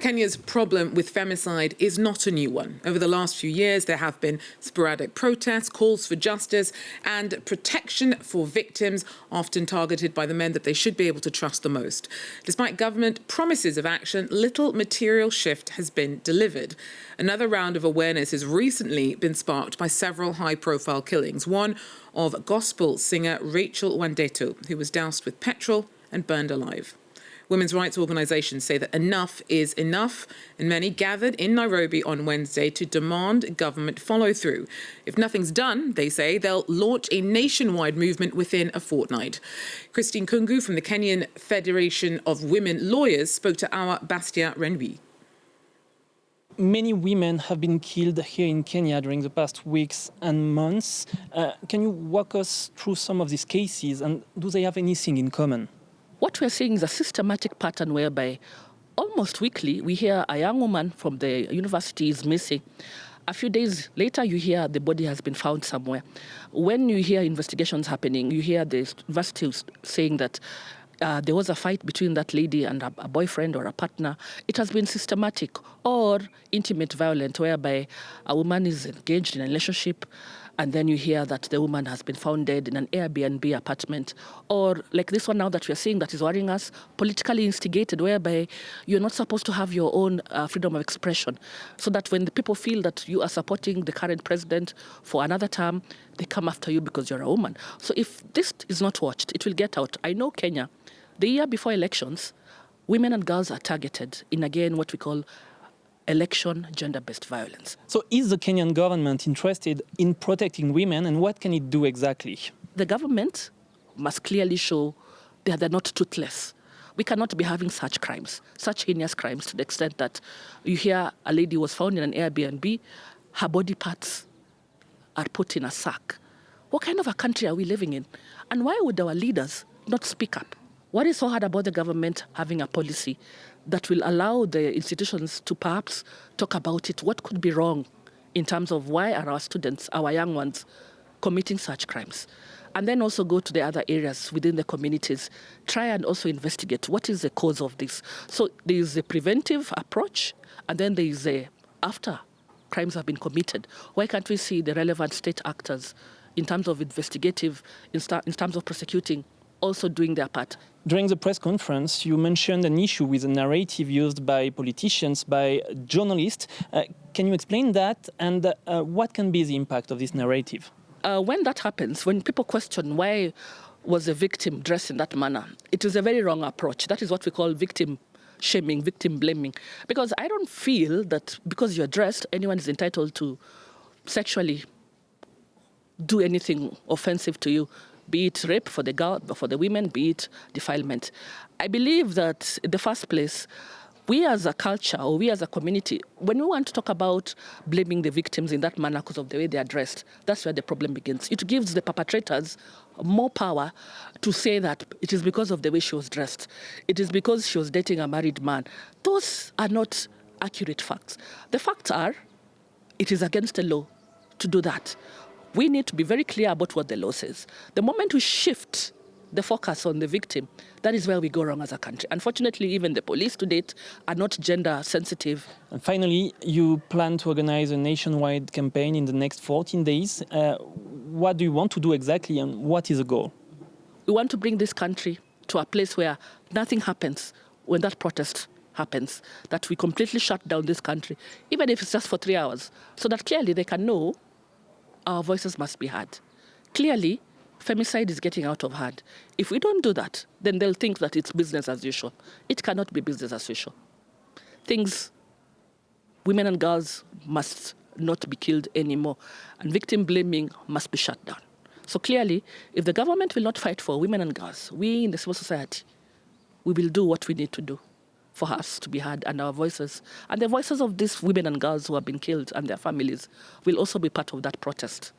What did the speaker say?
Kenya's problem with femicide is not a new one. Over the last few years, there have been sporadic protests, calls for justice and protection for victims, often targeted by the men that they should be able to trust the most. Despite government promises of action, little material shift has been delivered. Another round of awareness has recently been sparked by several high-profile killings, one of gospel singer Rachel Wandeto, who was doused with petrol and burned alive. Women's rights organisations say that enough is enough, and many gathered in Nairobi on Wednesday to demand government follow-through. If nothing's done, they say, they'll launch a nationwide movement within a fortnight. Christine Kungu from the Kenyan Federation of Women Lawyers spoke to our Bastien Renouil. Many women have been killed here in Kenya during the past weeks and months. Can you walk us through some of these cases, and do they have anything in common? What we're seeing is a systematic pattern whereby almost weekly we hear a young woman from the university is missing. A few days later, you hear the body has been found somewhere. When you hear investigations happening, you hear the university saying that there was a fight between that lady and a boyfriend or a partner. It has been systematic or intimate violence, whereby a woman is engaged in a relationship and then you hear that the woman has been found dead in an Airbnb apartment. Or like this one now that we're seeing that is worrying us, politically instigated, whereby you're not supposed to have your own freedom of expression. So that when the people feel that you are supporting the current president for another term, they come after you because you're a woman. So if this is not watched, it will get out. I know Kenya, the year before elections, women and girls are targeted in, again, what we call election gender-based violence. So is the Kenyan government interested in protecting women, and what can it do exactly? The government must clearly show that they're not toothless. We cannot be having such crimes, such heinous crimes, to the extent that you hear a lady was found in an Airbnb, her body parts are put in a sack. What kind of a country are we living in? And why would our leaders not speak up? What is so hard about the government having a policy that will allow the institutions to perhaps talk about it? What could be wrong in terms of why are our students, our young ones, committing such crimes? And then also go to the other areas within the communities, try and also investigate what is the cause of this. So there is a preventive approach, and then there is a after crimes have been committed. Why can't we see the relevant state actors in terms of investigative, in terms of prosecuting, also doing their part? During the press conference, you mentioned an issue with a narrative used by politicians, by journalists. Can you explain that, and what can be the impact of this narrative? When that happens, when people question why was a victim dressed in that manner, it is a very wrong approach. That is what we call victim shaming, victim blaming. Because I don't feel that because you're dressed, anyone is entitled to sexually do anything offensive to you, be it rape for the girl, for the women, be it defilement. I believe that in the first place, we as a culture or we as a community, when we want to talk about blaming the victims in that manner because of the way they are dressed, that's where the problem begins. It gives the perpetrators more power to say that it is because of the way she was dressed. It is because she was dating a married man. Those are not accurate facts. The facts are, it is against the law to do that. We need to be very clear about what the law says. The moment we shift the focus on the victim, that is where we go wrong as a country. Unfortunately, even the police to date are not gender sensitive. And finally, you plan to organize a nationwide campaign in the next 14 days. What do you want to do exactly, and what is the goal? We want to bring this country to a place where nothing happens when that protest happens, that we completely shut down this country, even if it's just for 3 hours, so that clearly they can know our voices must be heard. Clearly, femicide is getting out of hand. If we don't do that, then they'll think that it's business as usual. It cannot be business as usual. Women and girls must not be killed anymore, and victim blaming must be shut down. So clearly, if the government will not fight for women and girls, we in the civil society, we will do what we need to do for us to be heard, and our voices, and the voices of these women and girls who have been killed and their families will also be part of that protest.